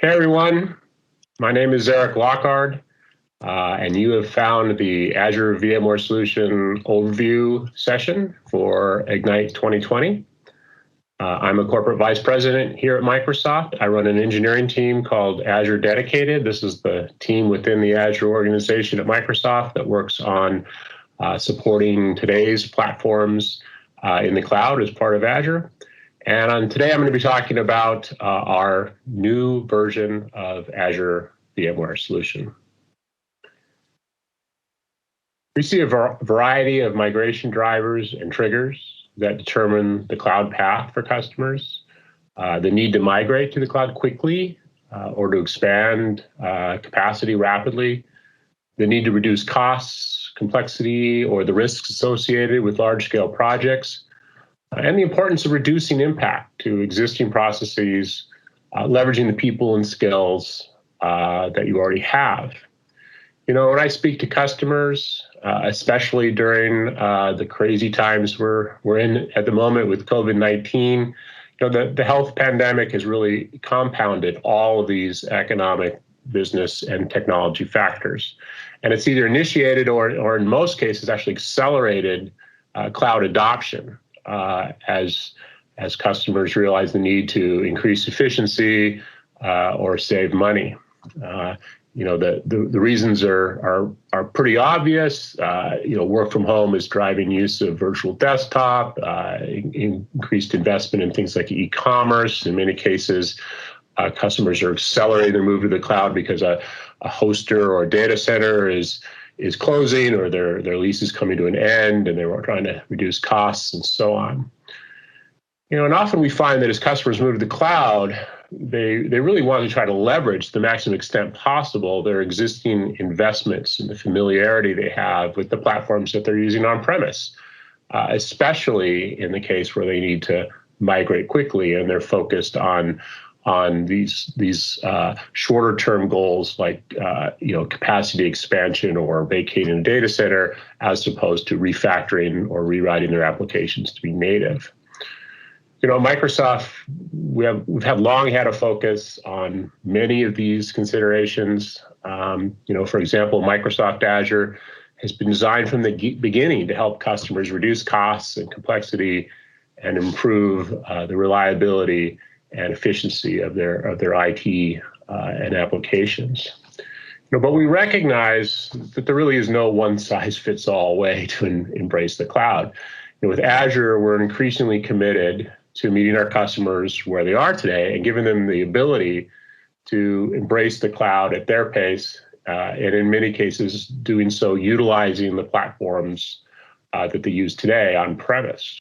Hey everyone, my name is Eric Lockhart, and you have found the Azure VMware Solution overview session for Ignite 2020. I'm a corporate vice president here at Microsoft. I run an engineering team called Azure Dedicated. This is the team within the Azure organization at Microsoft that works on supporting today's platforms in the cloud as part of Azure. And today I'm going to be talking about our new version of Azure VMware Solution. We see a variety of migration drivers and triggers that determine the cloud path for customers, the need to migrate to the cloud quickly or to expand capacity rapidly, the need to reduce costs, complexity, or the risks associated with large-scale projects, and the importance of reducing impact to existing processes, leveraging the people and skills that you already have. You know, when I speak to customers, especially during the crazy times we're in at the moment with COVID-19, you know, the health pandemic has really compounded all of these economic, business, and technology factors. And it's either initiated or in most cases actually accelerated cloud adoption. As customers realize the need to increase efficiency or save money. You know, the reasons are pretty obvious. You know, work from home is driving use of virtual desktop, increased investment in things like e-commerce. In many cases, customers are accelerating their move to the cloud because a hoster or a data center is closing or their lease is coming to an end and they're trying to reduce costs and so on. You know, and often we find that as customers move to the cloud, they really want to try to leverage to the maximum extent possible their existing investments and the familiarity they have with the platforms that they're using on premise, especially in the case where they need to migrate quickly and they're focused on these shorter term goals like you know, capacity expansion or vacating a data center as opposed to refactoring or rewriting their applications to be native. You know, Microsoft, we've long had a focus on many of these considerations. You know, for example, Microsoft Azure has been designed from the beginning to help customers reduce costs and complexity and improve the reliability and efficiency of their IT and applications. You know, but we recognize that there really is no one-size-fits-all way to embrace the cloud. You know, with Azure, we're increasingly committed to meeting our customers where they are today and giving them the ability to embrace the cloud at their pace, and in many cases, doing so utilizing the platforms that they use today on premise.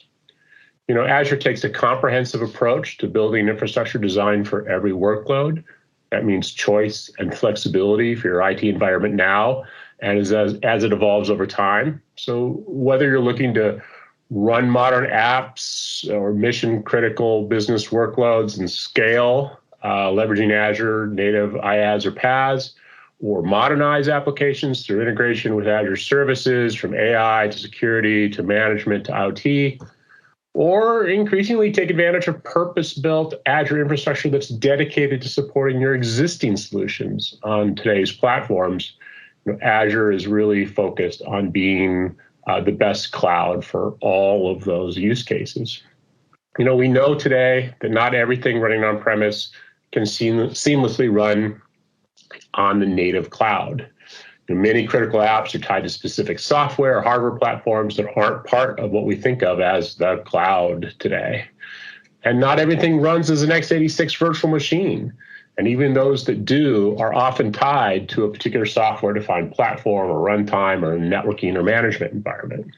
You know, Azure takes a comprehensive approach to building infrastructure designed for every workload. That means choice and flexibility for your IT environment now and as it evolves over time. So whether you're looking to run modern apps or mission critical business workloads and scale, leveraging Azure native IaaS or PaaS, or modernize applications through integration with Azure services from AI to security to management to IoT, or increasingly take advantage of purpose-built Azure infrastructure that's dedicated to supporting your existing solutions on today's platforms. You know, Azure is really focused on being the best cloud for all of those use cases. You know, we know today that not everything running on premise can seamlessly run on the native cloud. You know, many critical apps are tied to specific software or hardware platforms that aren't part of what we think of as the cloud today. And not everything runs as an x86 virtual machine. And even those that do are often tied to a particular software-defined platform or runtime or networking or management environment.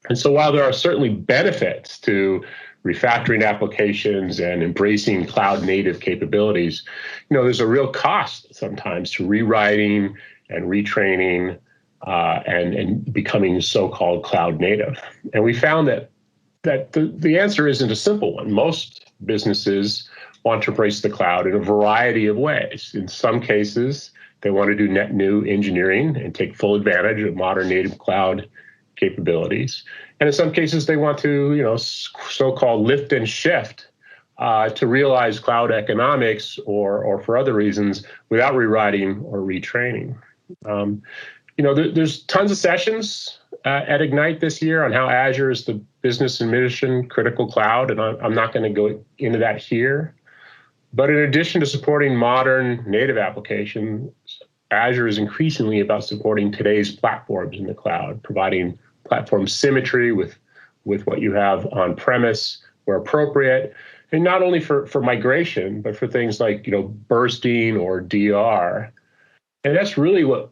And so while there are certainly benefits to refactoring applications and embracing cloud-native capabilities, you know, there's a real cost sometimes to rewriting and retraining and becoming so-called cloud native. And we found that the answer isn't a simple one. Most businesses want to embrace the cloud in a variety of ways. In some cases, they want to do net new engineering and take full advantage of modern native cloud capabilities. And in some cases, they want to, you know, so-called lift and shift to realize cloud economics or for other reasons without rewriting or retraining. There's tons of sessions at Ignite this year on how Azure is the business and mission critical cloud, and I'm not going to go into that here. But in addition to supporting modern native applications, Azure is increasingly about supporting today's platforms in the cloud, providing platform symmetry with what you have on premise where appropriate, and not only for migration, but for things like bursting or DR. And that's really what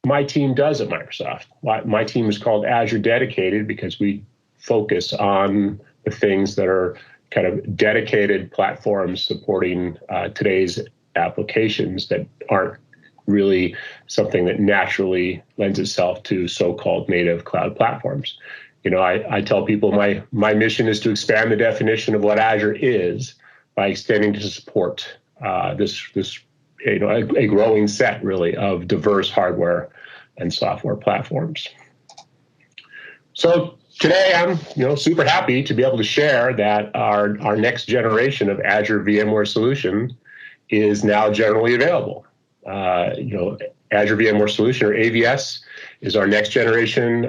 my team does at Microsoft. My team is called Azure Dedicated because we focus on the things that are kind of dedicated platforms supporting today's applications that aren't really something that naturally lends itself to so-called native cloud platforms. I tell people my mission is to expand the definition of what Azure is by extending to support a growing set really of diverse hardware and software platforms. So today I'm super happy to be able to share that our next generation of Azure VMware Solution is now generally available. Azure VMware Solution, or AVS, is our next generation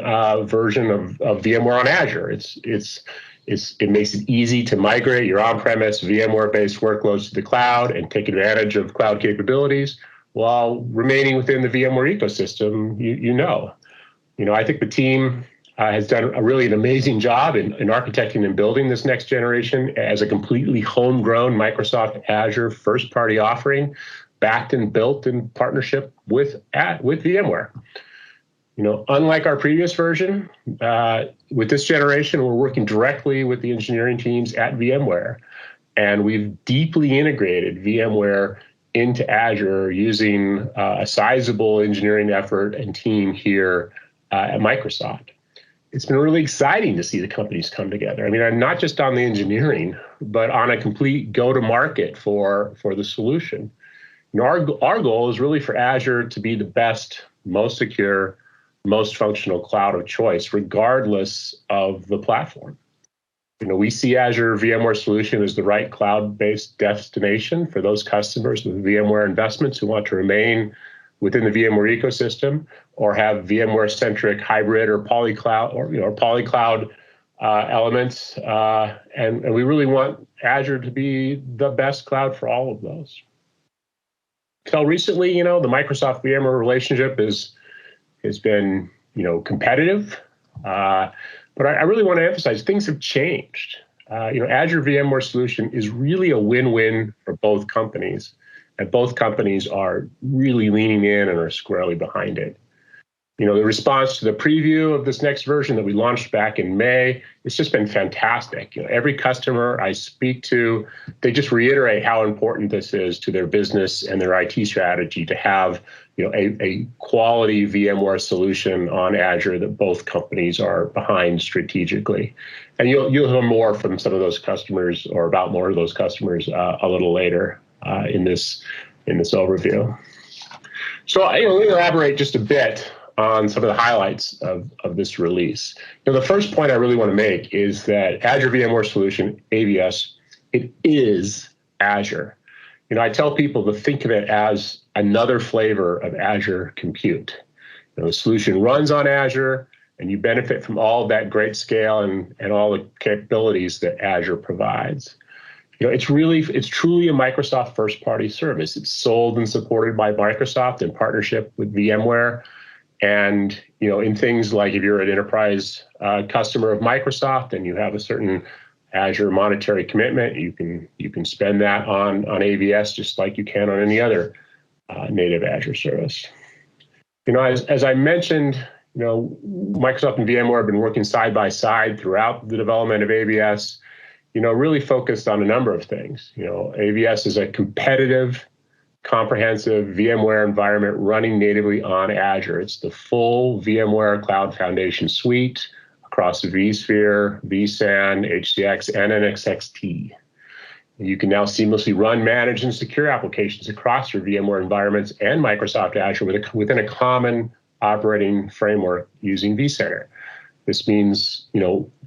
version of VMware on Azure. It makes it easy to migrate your on-premise VMware-based workloads to the cloud and take advantage of cloud capabilities while remaining within the VMware ecosystem. I think the team has done an amazing job in architecting and building this next generation as a completely homegrown Microsoft Azure first-party offering, backed and built in partnership with VMware. Unlike our previous version, with this generation, we're working directly with the engineering teams at VMware, and we've deeply integrated VMware into Azure using a sizable engineering effort and team here at Microsoft. It's been really exciting to see the companies come together. I mean, not just on the engineering, but on a complete go-to-market for the solution. Our goal is really for Azure to be the best, most secure, most functional cloud of choice, regardless of the platform. We see Azure VMware Solution as the right cloud-based destination for those customers with VMware investments who want to remain within the VMware ecosystem or have VMware-centric hybrid or polycloud polycloud elements. And we really want Azure to be the best cloud for all of those. Until recently, the Microsoft VMware relationship has been, competitive. But I really want to emphasize things have changed. Azure VMware Solution is really a win-win for both companies, and both companies are really leaning in and are squarely behind it. The response to the preview of this next version that we launched back in May, it's just been fantastic. Every customer I speak to, they just reiterate how important this is to their business and their IT strategy to have, a quality VMware solution on Azure that both companies are behind strategically. And you'll hear more from some of those customers or about more of those customers a little later in this overview. So let me elaborate just a bit on some of the highlights of this release. The first point I really want to make is that Azure VMware Solution, AVS, it is Azure. I tell people to think of it as another flavor of Azure Compute. The solution runs on Azure, and you benefit from all of that great scale and all the capabilities that Azure provides. It's truly a Microsoft first-party service. It's sold and supported by Microsoft in partnership with VMware. And in things like if you're an enterprise customer of Microsoft and you have a certain Azure monetary commitment, you can spend that on AVS just like you can on any other native Azure service. As I mentioned, Microsoft and VMware have been working side by side throughout the development of AVS. Really focused on a number of things. AVS is a competitive, comprehensive VMware environment running natively on Azure. It's the full VMware Cloud Foundation suite across vSphere, vSAN, HCX, and NXXT. You can now seamlessly run, manage, and secure applications across your VMware environments and Microsoft Azure within a common operating framework using vCenter. This means,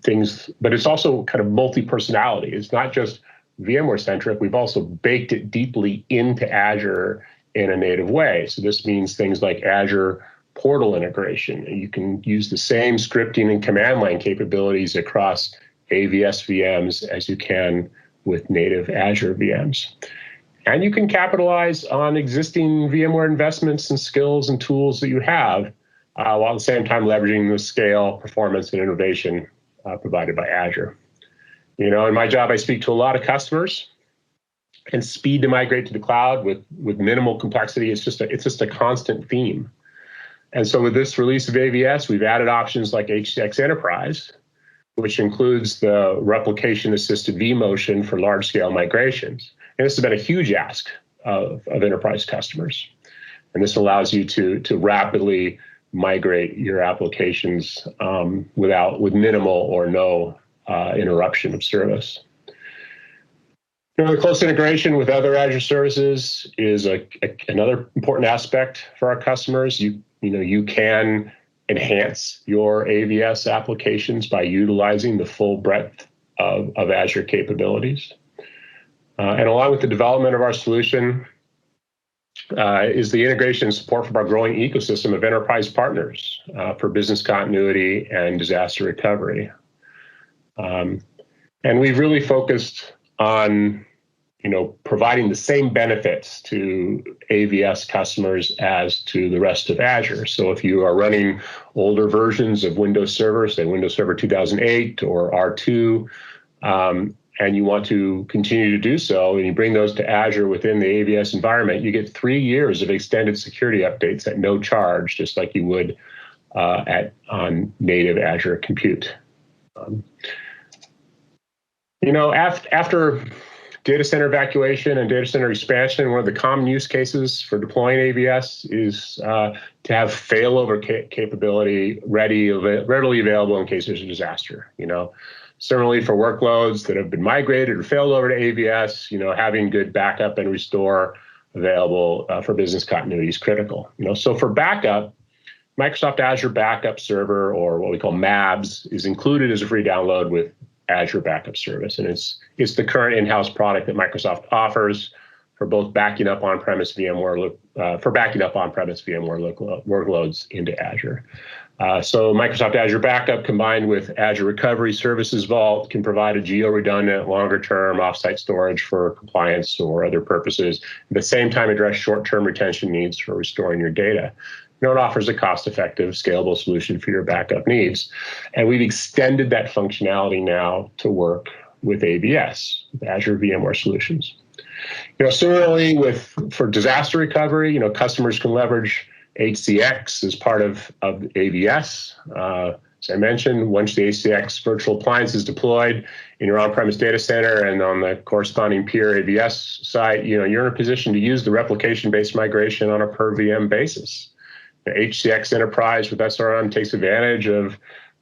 things, but it's also kind of multi-personality. It's not just VMware-centric, we've also baked it deeply into Azure in a native way. So this means things like Azure portal integration. You can use the same scripting and command line capabilities across AVS VMs as you can with native Azure VMs. And you can capitalize on existing VMware investments and skills and tools that you have, while at the same time leveraging the scale, performance, and innovation provided by Azure. You know, in my job, I speak to a lot of customers, and speed to migrate to the cloud with minimal complexity, it's just a constant theme. And so with this release of AVS, we've added options like HCX Enterprise, which includes the replication-assisted vMotion for large-scale migrations. And this has been a huge ask of enterprise customers. And this allows you to rapidly migrate your applications with minimal or no interruption of service. You know, the close integration with other Azure services is another important aspect for our customers. You can enhance your AVS applications by utilizing the full breadth of Azure capabilities. And along with the development of our solution is the integration and support from our growing ecosystem of enterprise partners for business continuity and disaster recovery. And we've really focused on providing the same benefits to AVS customers as to the rest of Azure. So if you are running older versions of Windows Server, say Windows Server 2008 or R2, and you want to continue to do so, and you bring those to Azure within the AVS environment, you get 3 years of extended security updates at no charge, just like you would on native Azure compute. After data center evacuation and data center expansion, one of the common use cases for deploying AVS is to have failover capability readily available in case there's a disaster. Similarly, for workloads that have been migrated or failed over to AVS, having good backup and restore available for business continuity is critical. So for backup, Microsoft Azure Backup Server, or what we call MABS, is included as a free download with Azure Backup Service, and it's the current in-house product that Microsoft offers for both backing up on-premise VMware workloads into Azure. So Microsoft Azure Backup combined with Azure Recovery Services Vault can provide a geo-redundant, longer-term offsite storage for compliance or other purposes. At the same time, address short-term retention needs for restoring your data. It offers a cost-effective, scalable solution for your backup needs. And we've extended that functionality now to work with AVS, with Azure VMware Solutions. Similarly, for disaster recovery, customers can leverage HCX as part of AVS. As I mentioned, once the HCX virtual appliance is deployed in your on-premise data center and on the corresponding peer AVS site, you're in a position to use the replication-based migration on a per VM basis. The HCX Enterprise with SRM takes advantage of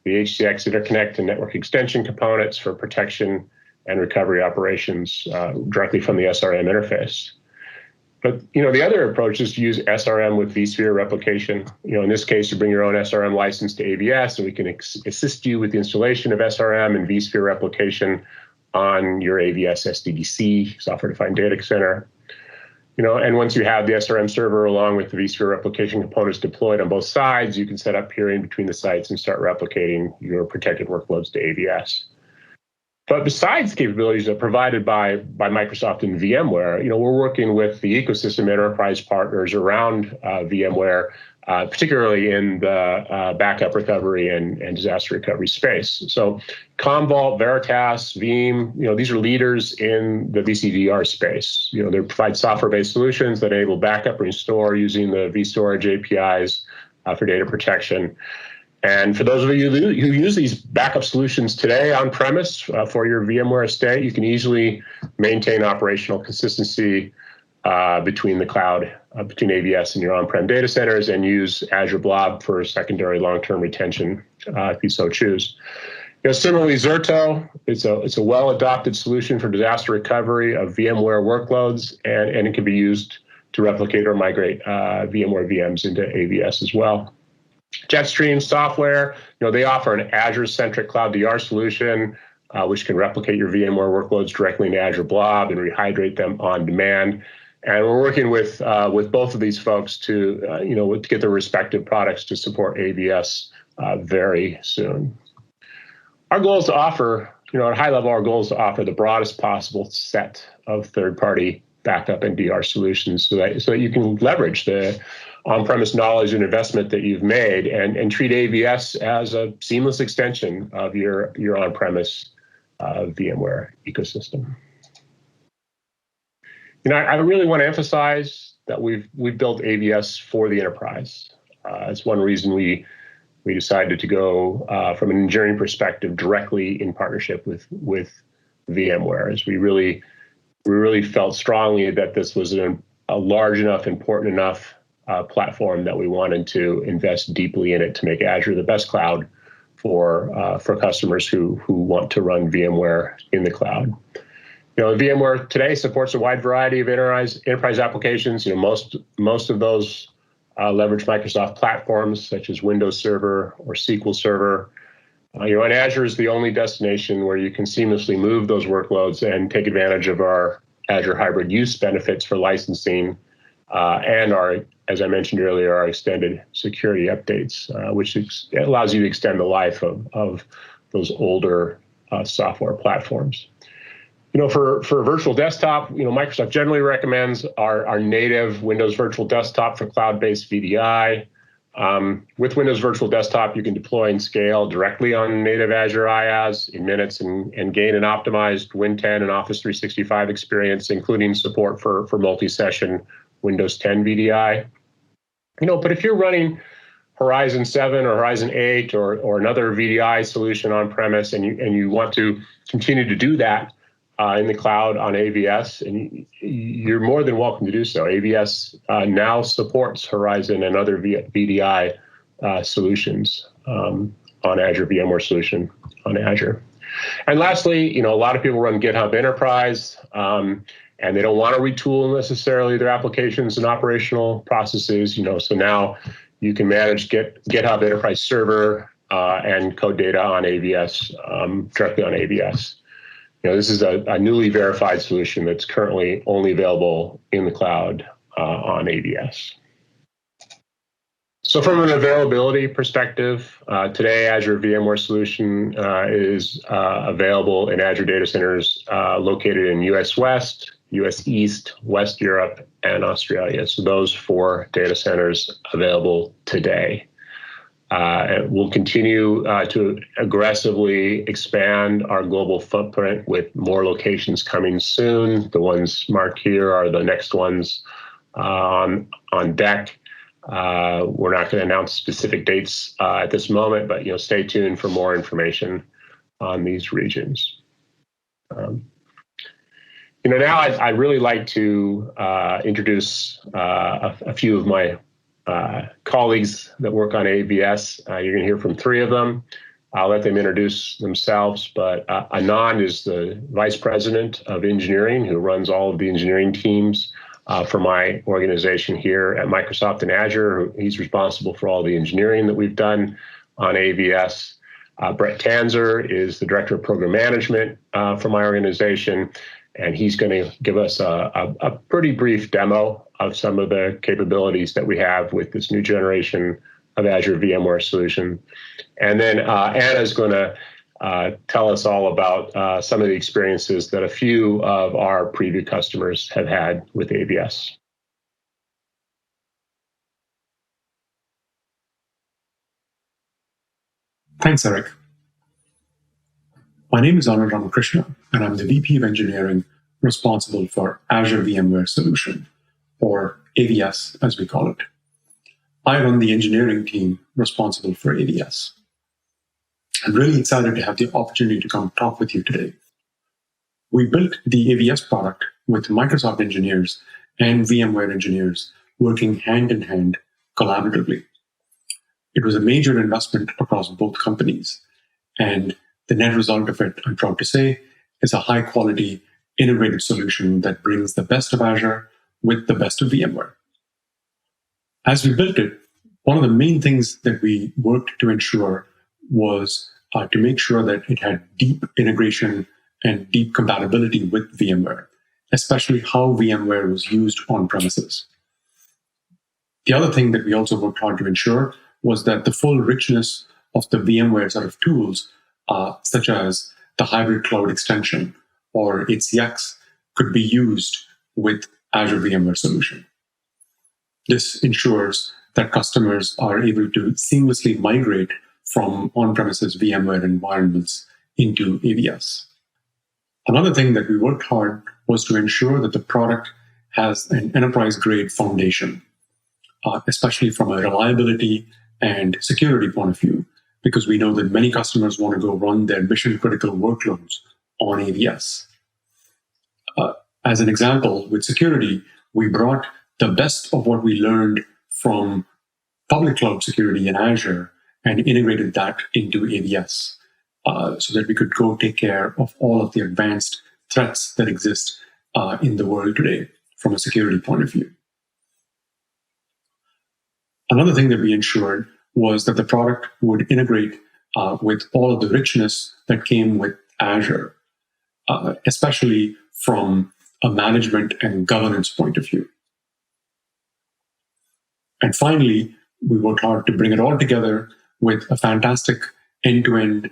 the HCX interconnect and network extension components for protection and recovery operations directly from the SRM interface. But the other approach is to use SRM with vSphere replication. In this case, you bring your own SRM license to AVS, and we can assist you with the installation of SRM and vSphere replication on your AVS SDDC, software-defined data center. And once you have the SRM server along with the vSphere replication components deployed on both sides, you can set up peering between the sites and start replicating your protected workloads to AVS. But besides capabilities that are provided by Microsoft and VMware, we're working with the ecosystem enterprise partners around VMware, particularly in the backup recovery and disaster recovery space. So Commvault, Veritas, Veeam, these are leaders in the VCDR space. They provide software-based solutions that enable backup and restore using the vStorage APIs for data protection. And for those of you who use these backup solutions today on-premise for your VMware estate, you can easily maintain operational consistency between the cloud, between AVS and your on-prem data centers, and use Azure Blob for secondary long-term retention if you so choose. Similarly, Zerto, it's a well-adopted solution for disaster recovery of VMware workloads, and it can be used to replicate or migrate VMware VMs into AVS as well. Jetstream Software, they offer an Azure-centric cloud DR solution which can replicate your VMware workloads directly in Azure Blob and rehydrate them on demand. And we're working with both of these folks to to get their respective products to support AVS very soon. Our goal is to offer, at a high level, our goal is to offer the broadest possible set of third-party backup and DR solutions so that you can leverage the on-premise knowledge and investment that you've made and treat AVS as a seamless extension of your on-premise VMware ecosystem. I really want to emphasize that we've built AVS for the enterprise. It's one reason we decided to go from an engineering perspective directly in partnership with VMware, as we really felt strongly that this was a large enough, important enough platform that we wanted to invest deeply in it to make Azure the best cloud for customers who want to run VMware in the cloud. VMware today supports a wide variety of enterprise applications. Most of those leverage Microsoft platforms such as Windows Server or SQL Server. And Azure is the only destination where you can seamlessly move those workloads and take advantage of our Azure hybrid use benefits for licensing and our, as I mentioned earlier, our extended security updates, which allows you to extend the life of those older software platforms. For virtual desktop, Microsoft generally recommends our native Windows Virtual Desktop for cloud-based VDI. With Windows Virtual Desktop, you can deploy and scale directly on native Azure IaaS in minutes and gain an optimized Win 10 and Office 365 experience, including support for multi-session Windows 10 VDI. But if you're running Horizon 7 or Horizon 8 or another VDI solution on premise and you want to continue to do that in the cloud on AVS, and you're more than welcome to do so. AVS now supports Horizon and other VDI solutions on Azure VMware Solution on Azure. And lastly, a lot of people run GitHub Enterprise, and they don't want to retool necessarily their applications and operational processes. So now you can manage GitHub Enterprise Server and code data on AVS, directly on AVS. This is a newly verified solution that's currently only available in the cloud on AVS. So from an availability perspective, today Azure VMware Solution is available in Azure data centers located in US West, US East, West Europe, and Australia. So those 4 data centers available today. We'll continue to aggressively expand our global footprint with more locations coming soon. The ones marked here are the next ones on deck. We're not going to announce specific dates at this moment, but stay tuned for more information on these regions. Now I'd really like to introduce a few of my colleagues that work on AVS. You're going to hear from 3 of them. I'll let them introduce themselves, but Anand is the Vice President of Engineering who runs all of the engineering teams for my organization here at Microsoft and Azure. He's responsible for all the engineering that we've done on AVS. Brett Tanzer is the Director of Program Management for my organization, and he's going to give us a pretty brief demo of some of the capabilities that we have with this new generation of Azure VMware Solution. And then Anna's going to tell us all about some of the experiences that a few of our preview customers have had with AVS. Thanks, Eric. My name is Anand Ramakrishna, and I'm the VP of Engineering responsible for Azure VMware Solution, or AVS as we call it. I run the engineering team responsible for AVS. I'm really excited to have the opportunity to come talk with you today. We built the AVS product with Microsoft engineers and VMware engineers working hand in hand collaboratively. It was a major investment across both companies, and the net result of it, I'm proud to say, is a high-quality, innovative solution that brings the best of Azure with the best of VMware. As we built it, one of the main things that we worked to ensure was to make sure that it had deep integration and deep compatibility with VMware, especially how VMware was used on premises. The other thing that we also worked hard to ensure was that the full richness of the VMware sort of tools, such as the hybrid cloud extension or HCX, could be used with Azure VMware Solution. This ensures that customers are able to seamlessly migrate from on-premises VMware environments into AVS. Another thing that we worked hard was to ensure that the product has an enterprise-grade foundation, especially from a reliability and security point of view, because we know that many customers want to go run their mission-critical workloads on AVS. As an example, with security, we brought the best of what we learned from public cloud security in Azure and integrated that into AVS so that we could go take care of all of the advanced threats that exist in the world today from a security point of view. Another thing that we ensured was that the product would integrate with all of the richness that came with Azure, especially from a management and governance point of view. And finally, we worked hard to bring it all together with a fantastic end-to-end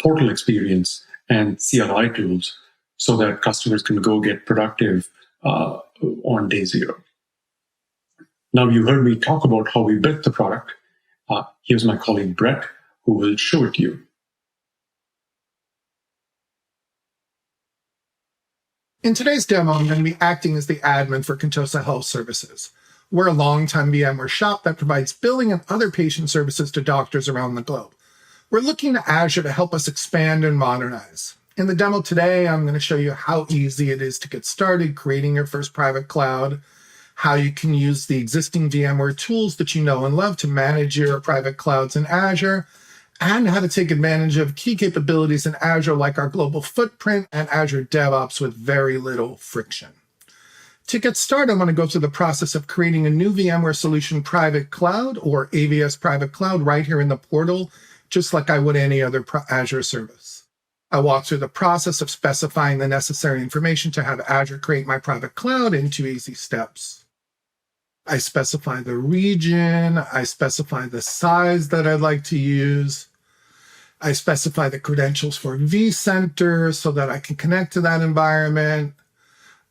portal experience and CLI tools so that customers can go get productive on day zero. Now, you heard me talk about how we built the product. Here's my colleague, Brett, who will show it to you. In today's demo, I'm going to be acting as the admin for Contosa Health Services. We're a longtime VMware shop that provides billing and other patient services to doctors around the globe. We're looking to Azure to help us expand and modernize. In the demo today, I'm going to show you how easy it is to get started creating your first private cloud, how you can use the existing VMware tools that you know and love to manage your private clouds in Azure, and how to take advantage of key capabilities in Azure like our global footprint and Azure DevOps with very little friction. To get started, I'm going to go through the process of creating a new VMware Solution private cloud or AVS private cloud right here in the portal, just like I would any other Azure service. I walk through the process of specifying the necessary information to have Azure create my private cloud in 2 easy steps. I specify the region, I specify the size that I'd like to use, I specify the credentials for vCenter so that I can connect to that environment.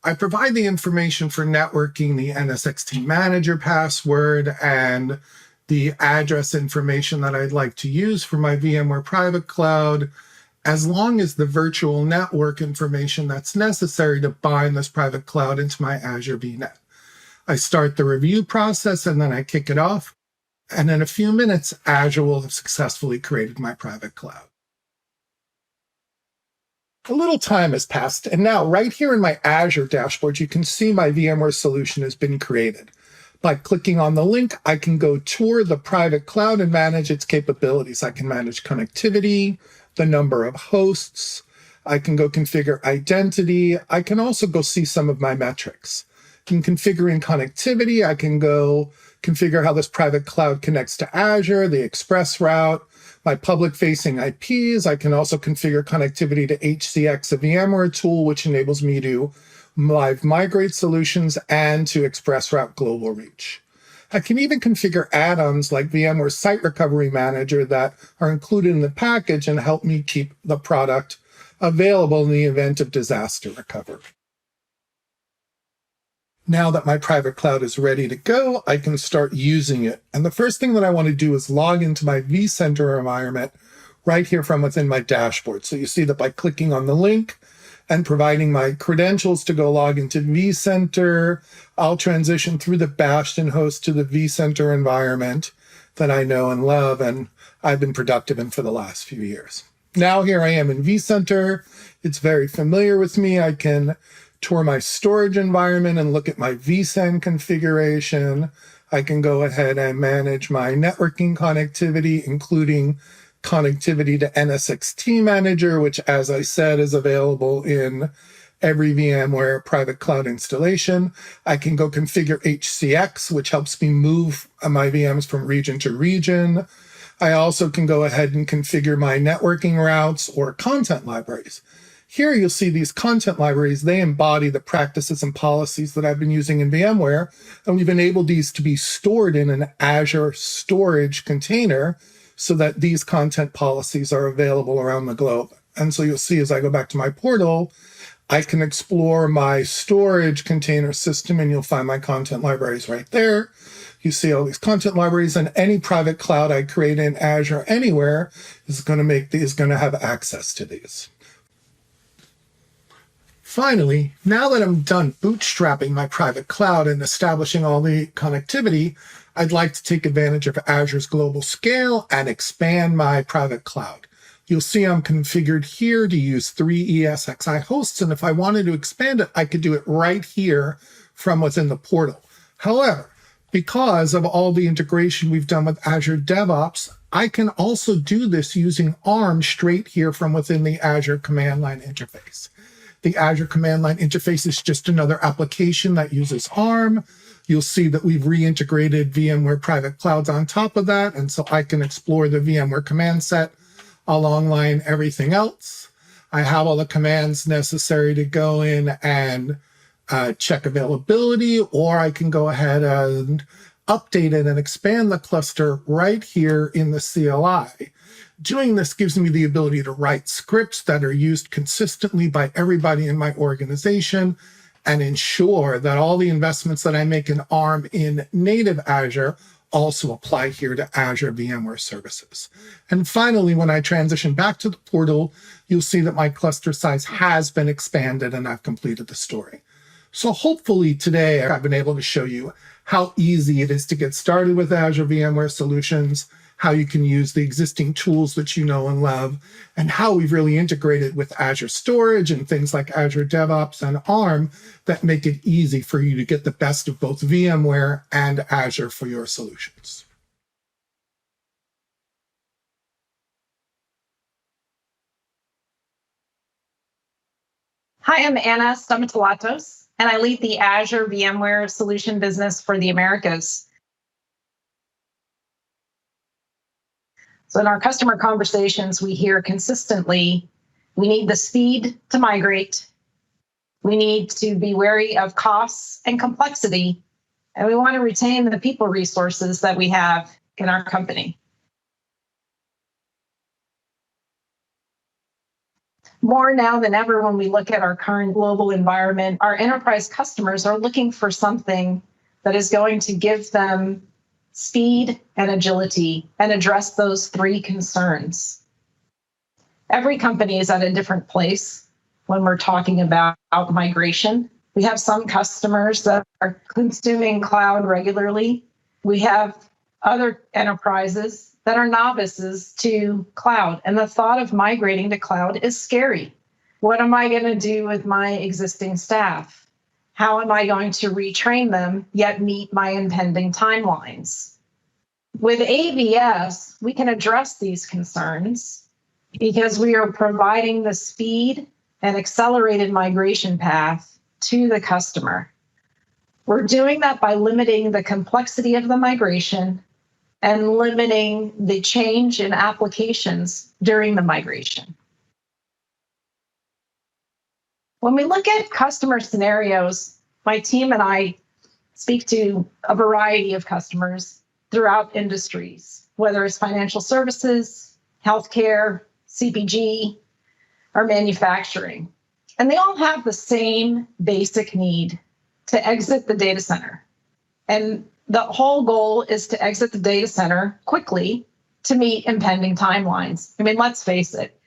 I provide the information for networking, the NSXT manager password, and the address information that I'd like to use for my VMware private cloud, as long as the virtual network information that's necessary to bind this private cloud into my Azure VNet. I start the review process and then I kick it off. And in a few minutes, Azure will have successfully created my private cloud. A little time has passed, and now right here in my Azure dashboard, you can see my VMware solution has been created. By clicking on the link, I can go tour the private cloud and manage its capabilities. I can manage connectivity, the number of hosts. I can go configure identity. I can also go see some of my metrics. In configuring connectivity, I can go configure how this private cloud connects to Azure, the express route, my public-facing IPs. I can also configure connectivity to HCX, a VMware tool, which enables me to live migrate solutions and to express route global reach. I can even configure add-ons like VMware Site Recovery Manager that are included in the package and help me keep the product available in the event of disaster recovery. Now that my private cloud is ready to go, I can start using it. And the first thing that I want to do is log into my vCenter environment right here from within my dashboard. So you see that by clicking on the link and providing my credentials to go log into vCenter, I'll transition through the Bastion host to the vCenter environment that I know and love, and I've been productive in for the last few years. Now here I am in vCenter. It's very familiar with me. I can tour my storage environment and look at my vSAN configuration. I can go ahead and manage my networking connectivity, including connectivity to NSXT Manager, which, as I said, is available in every VMware private cloud installation. I can go configure HCX, which helps me move my VMs from region to region. I also can go ahead and configure my networking routes or content libraries. Here you'll see these content libraries, they embody the practices and policies that I've been using in VMware, and we've enabled these to be stored in an Azure storage container so that these content policies are available around the globe. And so you'll see as I go back to my portal, I can explore my storage container system and you'll find my content libraries right there. You see all these content libraries, and any private cloud I create in Azure anywhere is going to have access to these. Finally, now that I'm done bootstrapping my private cloud and establishing all the connectivity, I'd like to take advantage of Azure's global scale and expand my private cloud. You'll see I'm configured here to use 3 ESXi hosts, and if I wanted to expand it, I could do it right here from within the portal. However, because of all the integration we've done with Azure DevOps, I can also do this using ARM straight here from within the Azure command line interface. The Azure command line interface is just another application that uses ARM. You'll see that we've reintegrated VMware private clouds on top of that, and so I can explore the VMware command set alongline everything else. I have all the commands necessary to go in and check availability, or I can go ahead and update it and expand the cluster right here in the CLI. Doing this gives me the ability to write scripts that are used consistently by everybody in my organization and ensure that all the investments that I make in ARM in native Azure also apply here to Azure VMware Services. And finally, when I transition back to the portal, you'll see that my cluster size has been expanded and I've completed the story. So hopefully today I've been able to show you how easy it is to get started with Azure VMware Solutions, how you can use the existing tools that you know and love, and how we've really integrated with Azure Storage and things like Azure DevOps and ARM that make it easy for you to get the best of both VMware and Azure for your solutions. Hi, I'm Anna Stamatolatos, and I lead the Azure VMware Solution business for the Americas. So in our customer conversations, we hear consistently, we need the speed to migrate, we need to be wary of costs and complexity, and we want to retain the people resources that we have in our company. More now than ever, when we look at our current global environment, our enterprise customers are looking for something that is going to give them speed and agility and address those three concerns. Every company is at a different place when we're talking about migration. We have some customers that are consuming cloud regularly. We have other enterprises that are novices to cloud, and the thought of migrating to cloud is scary. What am I going to do with my existing staff? How am I going to retrain them, yet meet my impending timelines? With AVS, we can address these concerns because we are providing the speed and accelerated migration path to the customer. We're doing that by limiting the complexity of the migration and limiting the change in applications during the migration. When we look at customer scenarios, my team and I speak to a variety of customers throughout industries, whether it's financial services, healthcare, CPG, or manufacturing. And they all have the same basic need to exit the data center. And the whole goal is to exit the data center quickly to meet impending timelines. I mean, let's face it.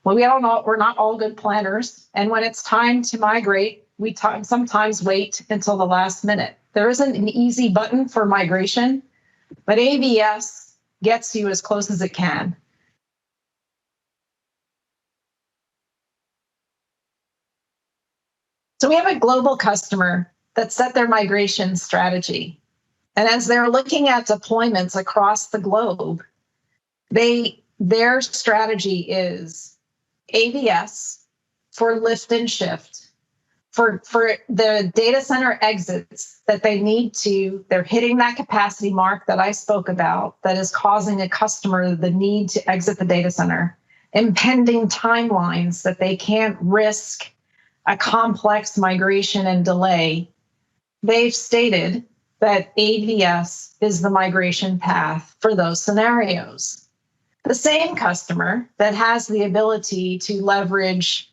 Well, we're not all good planners. And when it's time to migrate, we sometimes wait until the last minute. There isn't an easy button for migration, but AVS gets you as close as it can. So we have a global customer that set their migration strategy. And as they're looking at deployments across the globe, their strategy is AVS for lift and shift, For the data center exits that they're hitting that capacity mark that I spoke about that is causing a customer the need to exit the data center, impending timelines that they can't risk a complex migration and delay. They've stated that AVS is the migration path for those scenarios. The same customer that has the ability to leverage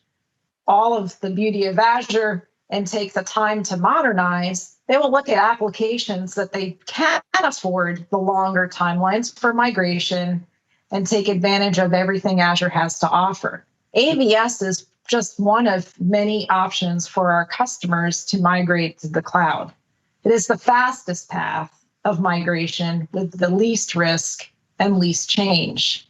all of the beauty of Azure and take the time to modernize, they will look at applications that they can't afford the longer timelines for migration and take advantage of everything Azure has to offer. AVS is just one of many options for our customers to migrate to the cloud. It is the fastest path of migration with the least risk and least change.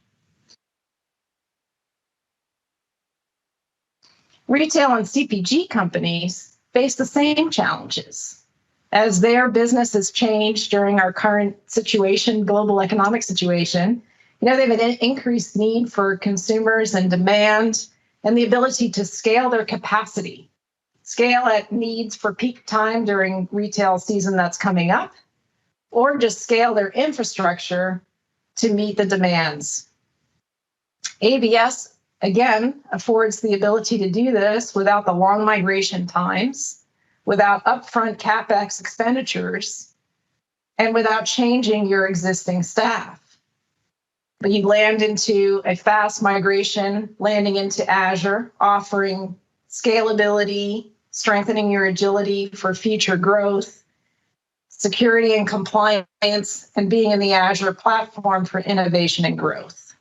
Retail and CPG companies face the same challenges. As their business has changed during our current situation, global economic situation, they have an increased need for consumers and demand and the ability to scale their capacity, scale at needs for peak time during retail season that's coming up, or just scale their infrastructure to meet the demands. AVS, again, affords the ability to do this without the long migration times, without upfront CapEx expenditures, and without changing your existing staff. But you land into a fast migration, landing into Azure, offering scalability, strengthening your agility for future growth, security and compliance, and being in the Azure platform for innovation and growth.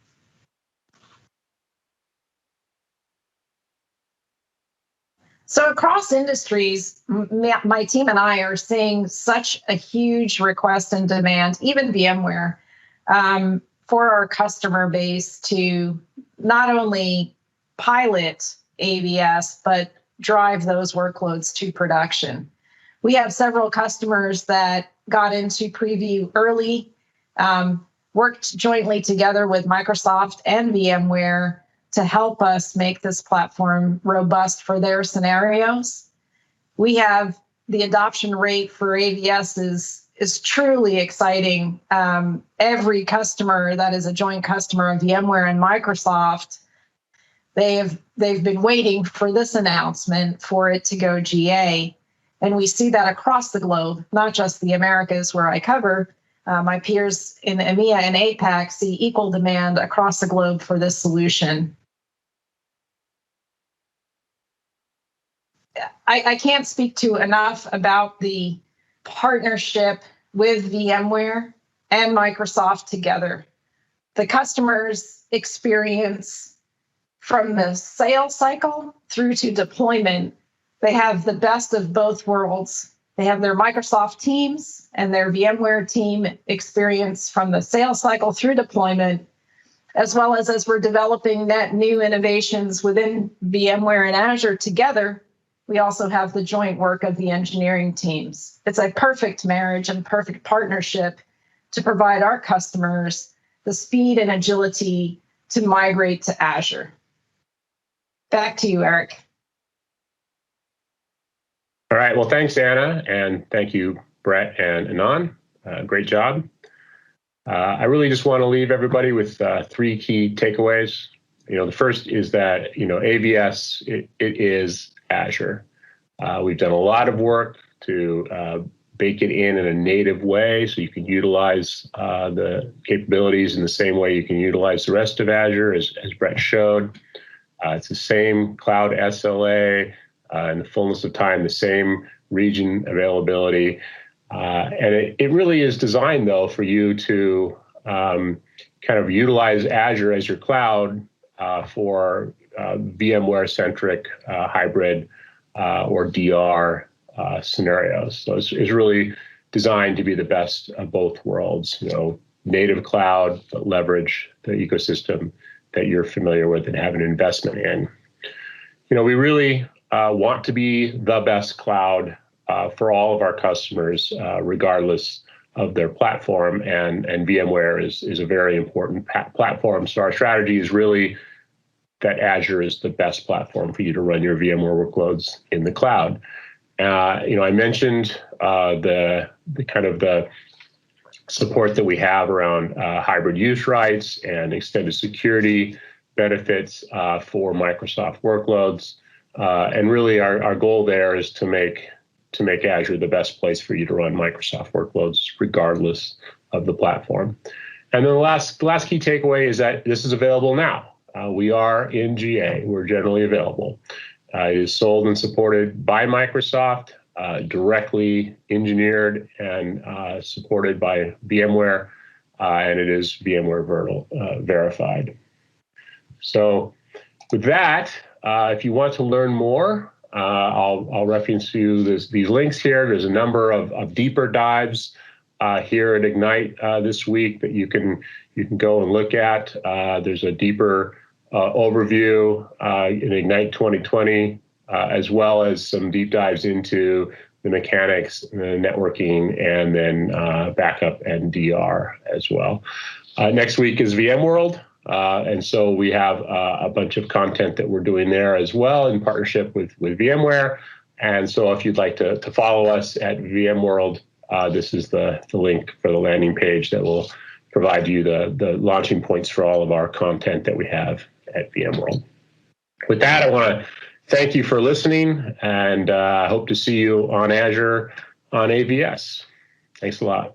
So across industries, my team and I are seeing such a huge request and demand, even VMware, for our customer base to not only pilot AVS, but drive those workloads to production. We have several customers that got into preview early, worked jointly together with Microsoft and VMware to help us make this platform robust for their scenarios. We have the adoption rate for AVS is truly exciting. Every customer that is a joint customer of VMware and Microsoft, they've been waiting for this announcement for it to go GA. And we see that across the globe, not just the Americas where I cover. My peers in EMEA and APAC see equal demand across the globe for this solution. I can't speak to enough about the partnership with VMware and Microsoft together. The customer's experience from the sales cycle through to deployment, they have the best of both worlds. They have their Microsoft teams and their VMware team experience from the sales cycle through deployment, as well as we're developing net new innovations within VMware and Azure together. We also have the joint work of the engineering teams. It's a perfect marriage and perfect partnership to provide our customers the speed and agility to migrate to Azure. Back to you, Eric. All right. Well, thanks, Anna, and thank you, Brett and Anand. Great job. I really just want to leave everybody with three key takeaways. The first is that AVS it is Azure. We've done a lot of work to bake it in a native way so you can utilize the capabilities in the same way you can utilize the rest of Azure, as Brett showed. It's the same cloud SLA, in the fullness of time, the same region availability. And it really is designed, though, for you to kind of utilize Azure as your cloud for VMware-centric hybrid or DR scenarios. So it's really designed to be the best of both worlds, native cloud, but leverage the ecosystem that you're familiar with and have an investment in. We really want to be the best cloud for all of our customers, regardless of their platform, and VMware is a very important platform. So our strategy is really Azure is the best platform for you to run your VMware workloads in the cloud. I mentioned the kind of the support that we have around hybrid use rights and extended security benefits for Microsoft workloads. And really our goal there is to make Azure the best place for you to run Microsoft workloads regardless of the platform. And then the last key takeaway is that this is available now. We are in GA. We're generally available. It is sold and supported by Microsoft, directly engineered and supported by VMware, and it is VMware verified. So with that, if you want to learn more, I'll reference you these links here. There's a number of deeper dives here at Ignite this week that you can go and look at. There's a deeper overview in Ignite 2020, as well as some deep dives into the mechanics, the networking, and then backup and DR as well. Next week is VMworld. And so we have a bunch of content that we're doing there as well in partnership with VMware. And so if you'd like to follow us at VMworld, this is the link for the landing page that will provide you the launching points for all of our content that we have at VMworld. With that, I want to thank you for listening, and hope to see you on Azure on AVS. Thanks a lot.